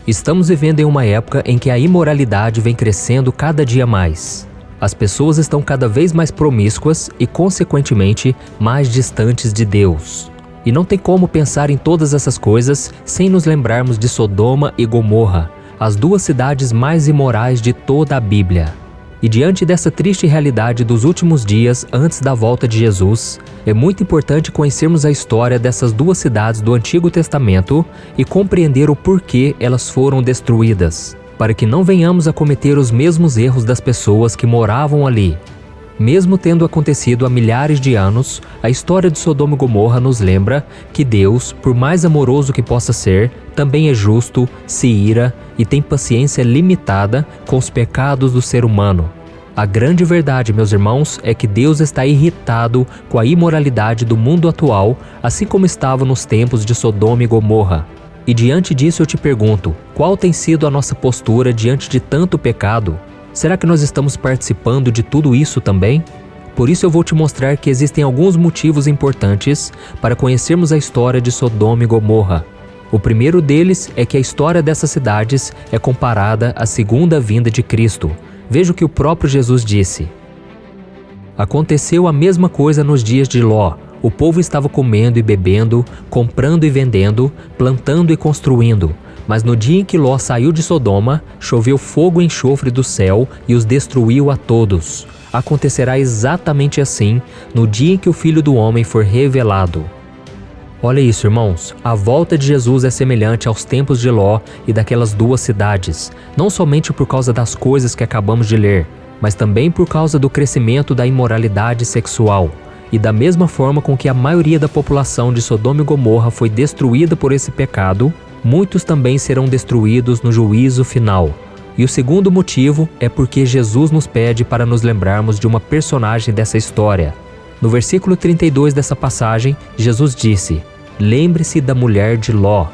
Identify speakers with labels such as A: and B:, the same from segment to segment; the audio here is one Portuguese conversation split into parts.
A: Estamos vivendo em uma época em que a imoralidade vem crescendo cada dia mais. As pessoas estão cada vez mais promíscuas e, consequentemente, mais distantes de Deus. E não tem como pensar em todas essas coisas sem nos lembrarmos de Sodoma e Gomorra, as duas cidades mais imorais de toda a Bíblia. E diante dessa triste realidade dos últimos dias antes da volta de Jesus, é muito importante conhecermos a história dessas duas cidades do Antigo Testamento e compreender o porquê elas foram destruídas, para que não venhamos a cometer os mesmos erros das pessoas que moravam ali. Mesmo tendo acontecido há milhares de anos, a história de Sodoma e Gomorra nos lembra que Deus, por mais amoroso que possa ser, também é justo, se ira e tem paciência limitada com os pecados do ser humano. A grande verdade, meus irmãos, é que Deus está irritado com a imoralidade do mundo atual, assim como estava nos tempos de Sodoma e Gomorra. E diante disso eu te pergunto, qual tem sido a nossa postura diante de tanto pecado? Será que nós estamos participando de tudo isso também? Por isso eu vou te mostrar que existem alguns motivos importantes para conhecermos a história de Sodoma e Gomorra. O primeiro deles é que a história dessas cidades é comparada à segunda vinda de Cristo. Veja o que o próprio Jesus disse. Aconteceu a mesma coisa nos dias de Ló. O povo estava comendo e bebendo, comprando e vendendo, plantando e construindo. Mas no dia em que Ló saiu de Sodoma, choveu fogo e enxofre do céu e os destruiu a todos. Acontecerá exatamente assim no dia em que o Filho do Homem for revelado. Olha isso, irmãos, a volta de Jesus é semelhante aos tempos de Ló e daquelas duas cidades, não somente por causa das coisas que acabamos de ler, mas também por causa do crescimento da imoralidade sexual. E da mesma forma com que a maioria da população de Sodoma e Gomorra foi destruída por esse pecado, muitos também serão destruídos no juízo final. E o segundo motivo é porque Jesus nos pede para nos lembrarmos de uma personagem dessa história. No versículo 32 dessa passagem, Jesus disse: "Lembre-se da mulher de Ló."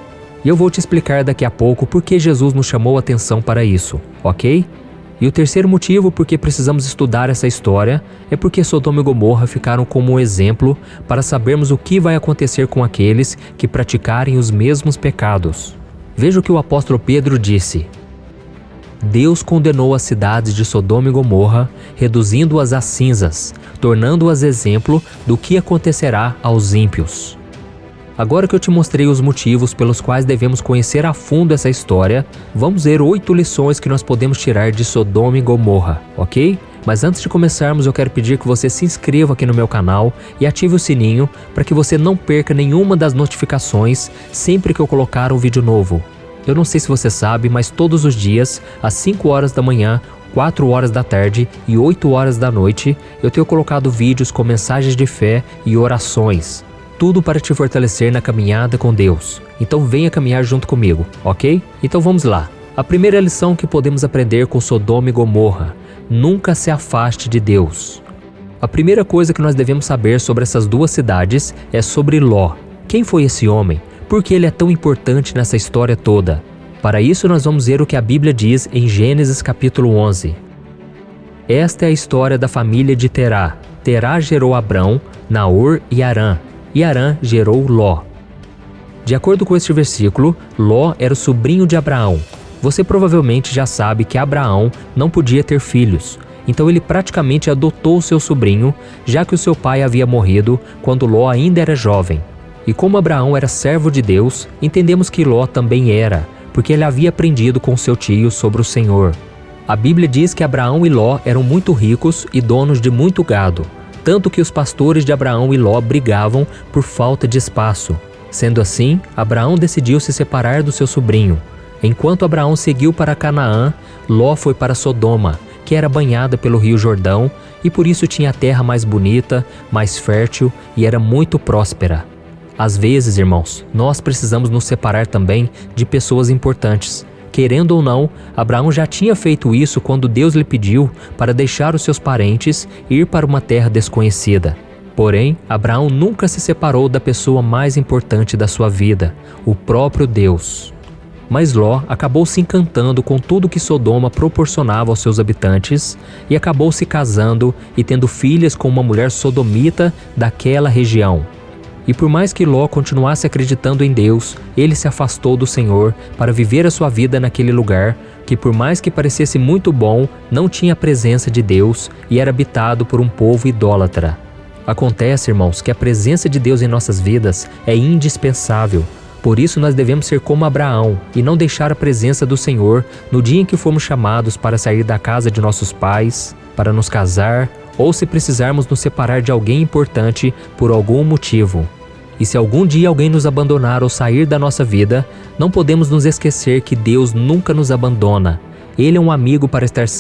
A: E eu vou te explicar daqui a pouco por que Jesus nos chamou a atenção para isso, ok? E o terceiro motivo por que precisamos estudar essa história é porque Sodoma e Gomorra ficaram como um exemplo para sabermos o que vai acontecer com aqueles que praticarem os mesmos pecados. Veja o que o apóstolo Pedro disse. Deus condenou as cidades de Sodoma e Gomorra, reduzindo-as a cinzas, tornando-as exemplo do que acontecerá aos ímpios. Agora que eu te mostrei os motivos pelos quais devemos conhecer a fundo essa história, vamos ver 8 lições que nós podemos tirar de Sodoma e Gomorra, ok? Mas antes de começarmos, eu quero pedir que você se inscreva aqui no meu canal e ative o sininho para que você não perca nenhuma das notificações sempre que eu colocar um vídeo novo. Eu não sei se você sabe, mas todos os dias, às 5 horas da manhã, 4 horas da tarde e 8 horas da noite, eu tenho colocado vídeos com mensagens de fé e orações. Tudo para te fortalecer na caminhada com Deus. Então venha caminhar junto comigo, ok? Então vamos lá. A primeira lição que podemos aprender com Sodoma e Gomorra: nunca se afaste de Deus. A primeira coisa que nós devemos saber sobre essas duas cidades é sobre Ló. Quem foi esse homem? Por que ele é tão importante nessa história toda? Para isso nós vamos ver o que a Bíblia diz em Gênesis capítulo 11. Esta é a história da família de Terá. Terá gerou Abrão, Naor e Harã. E Harã gerou Ló. De acordo com este versículo, Ló era o sobrinho de Abraão. Você provavelmente já sabe que Abraão não podia ter filhos, então ele praticamente adotou seu sobrinho, já que o seu pai havia morrido quando Ló ainda era jovem. E como Abraão era servo de Deus, entendemos que Ló também era, porque ele havia aprendido com seu tio sobre o Senhor. A Bíblia diz que Abraão e Ló eram muito ricos e donos de muito gado, tanto que os pastores de Abraão e Ló brigavam por falta de espaço. Sendo assim, Abraão decidiu se separar do seu sobrinho. Enquanto Abraão seguiu para Canaã, Ló foi para Sodoma, que era banhada pelo rio Jordão e por isso tinha a terra mais bonita, mais fértil e era muito próspera. Às vezes, irmãos, nós precisamos nos separar também de pessoas importantes. Querendo ou não, Abraão já tinha feito isso quando Deus lhe pediu para deixar os seus parentes e ir para uma terra desconhecida. Porém, Abraão nunca se separou da pessoa mais importante da sua vida, o próprio Deus. Mas Ló acabou se encantando com tudo que Sodoma proporcionava aos seus habitantes e acabou se casando e tendo filhas com uma mulher sodomita daquela região. E por mais que Ló continuasse acreditando em Deus, ele se afastou do Senhor para viver a sua vida naquele lugar que, por mais que parecesse muito bom, não tinha a presença de Deus e era habitado por um povo idólatra. Acontece, irmãos, que a presença de Deus em nossas vidas é indispensável. Por isso nós devemos ser como Abraão e não deixar a presença do Senhor no dia em que fomos chamados para sair da casa de nossos pais, para nos casar ou se precisarmos nos separar de alguém importante por algum motivo. E se algum dia alguém nos abandonar ou sair da nossa vida, não podemos nos esquecer que Deus nunca nos abandona. Ele é um amigo para estar